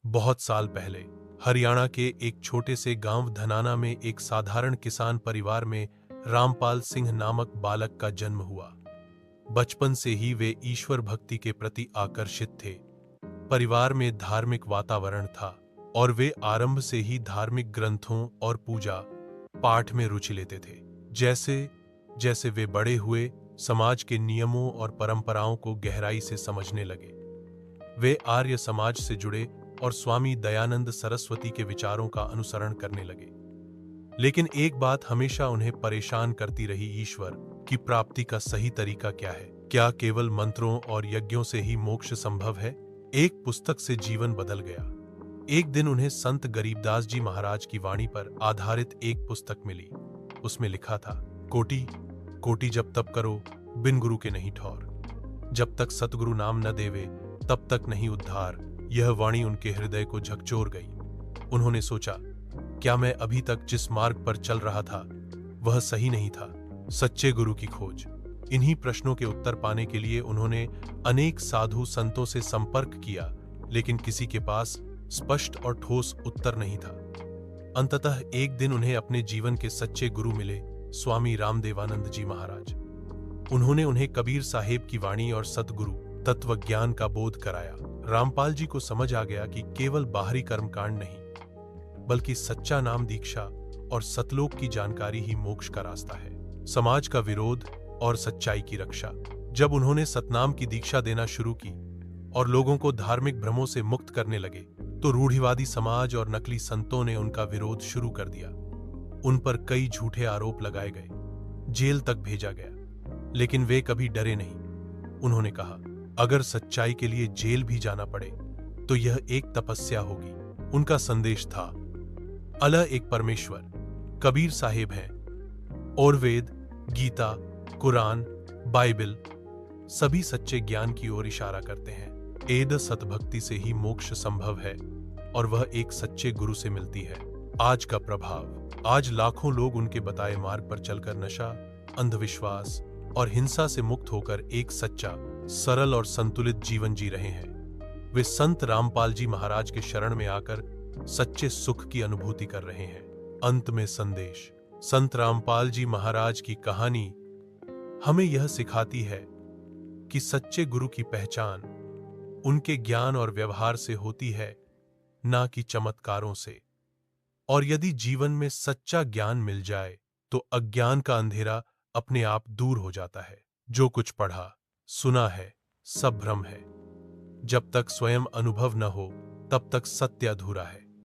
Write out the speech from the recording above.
बहुत साल पहले हरियाणा के एक छोटे से गांव धनाना में एक साधारण किसान परिवार में रामपाल सिंह नामक बालक का जन्म हुआ। बचपन से ही वे ईश्वर भक्ति के प्रति आकर्षित थे। परिवार में धार्मिक वातावरण था और वे आरंभ से ही धार्मिक ग्रंथों और पूजा पाठ में रुचि लेते थे। जैसे जैसे वे बड़े हुए, समाज के नियमों और परंपराओं को गहराई से समझने लगे। वे आर्य समाज से जुड़े और स्वामी दयानंद सरस्वती के विचारों का अनुसरण करने लगे। लेकिन एक बात हमेशा उन्हें परेशान करती रही, ईश्वर की प्राप्ति का सही तरीका क्या है? क्या केवल मंत्रों और यज्ञों से ही मोक्ष संभव है? एक पुस्तक से जीवन बदल गया। एक दिन उन्हें संत गरीबदास जी महाराज की वाणी पर आधारित एक पुस्तक मिली। उसमें लिखा था, कोटि कोटि जब तप करो, बिन गुरु के नहीं ठौर। जब तक सतगुरु नाम न देवे, तब तक नहीं उद्धार। यह वाणी उनके हृदय को झकझोर गई। उन्होंने सोचा, क्या मैं अभी तक जिस मार्ग पर चल रहा था वह सही नहीं था? सच्चे गुरु की खोज। इन्हीं प्रश्नों के उत्तर पाने के लिए उन्होंने अनेक साधु संतों से संपर्क किया, लेकिन किसी के पास स्पष्ट और ठोस उत्तर नहीं था। अंततः एक दिन उन्हें अपने जीवन के सच्चे गुरु मिले, स्वामी रामदेवानंद जी महाराज। उन्होंने उन्हें कबीर साहेब की वाणी और सतगुरु तत्व ज्ञान का बोध कराया। रामपाल जी को समझ आ गया कि केवल बाहरी कर्मकांड नहीं, बल्कि सच्चा नाम दीक्षा और सतलोक की जानकारी ही मोक्ष का रास्ता है। समाज का विरोध और सच्चाई की रक्षा। जब उन्होंने सतनाम की दीक्षा देना शुरू की और लोगों को धार्मिक भ्रमों से मुक्त करने लगे, तो रूढ़िवादी समाज और नकली संतों ने उनका विरोध शुरू कर दिया। उन पर कई झूठे आरोप लगाए गए, जेल तक भेजा गया, लेकिन वे कभी डरे नहीं। उन्होंने कहा, अगर सच्चाई के लिए जेल भी जाना पड़े तो यह एक तपस्या होगी। उनका संदेश था, अल्लाह एक परमेश्वर, कबीर साहेब हैं और वेद, गीता, कुरान, बाइबल सभी सच्चे ज्ञान की ओर इशारा करते हैं। एद सतभक्ति से ही मोक्ष संभव है और वह एक सच्चे गुरु से मिलती है। आज का प्रभाव। आज लाखों लोग उनके बताए मार्ग पर चलकर नशा, अंधविश्वास और हिंसा से मुक्त होकर एक सच्चा, सरल और संतुलित जीवन जी रहे हैं। वे संत रामपाल जी महाराज के शरण में आकर सच्चे सुख की अनुभूति कर रहे हैं। अंत में संदेश। संत रामपाल जी महाराज की कहानी हमें यह सिखाती है कि सच्चे गुरु की पहचान उनके ज्ञान और व्यवहार से होती है, ना कि चमत्कारों से। और यदि जीवन में सच्चा ज्ञान मिल जाए तो अज्ञान का अंधेरा अपने आप दूर हो जाता है। जो कुछ पढ़ा सुना है सब भ्रम है। जब तक स्वयं अनुभव न हो तब तक सत्य अधूरा है।